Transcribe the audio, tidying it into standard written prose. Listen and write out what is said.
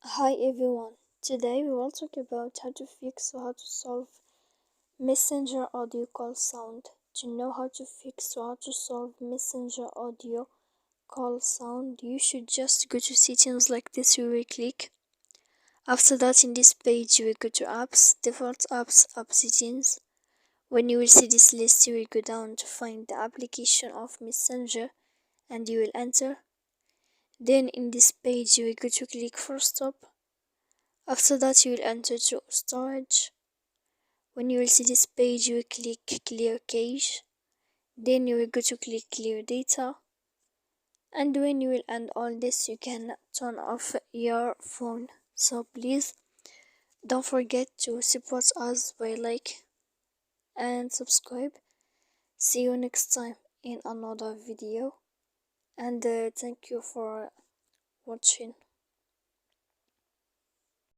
Hi everyone, today we will talk about how to fix or how to solve Messenger audio call sound. To know how to fix or how to solve Messenger audio call sound, you should just go to settings like this. You will click. After that, in this page, you will go to apps, default apps, app settings. When you will see this list, you will go down to find the application of Messenger and you will enter. Then in this page, you will go to click for stop. After that, you will enter to storage. When you will see this page, you will click clear cache. Then you will go to click clear data. And when you will end all this, you can turn off your phone. So please don't forget to support us by like and subscribe. See you next time in another video. And thank you for watching.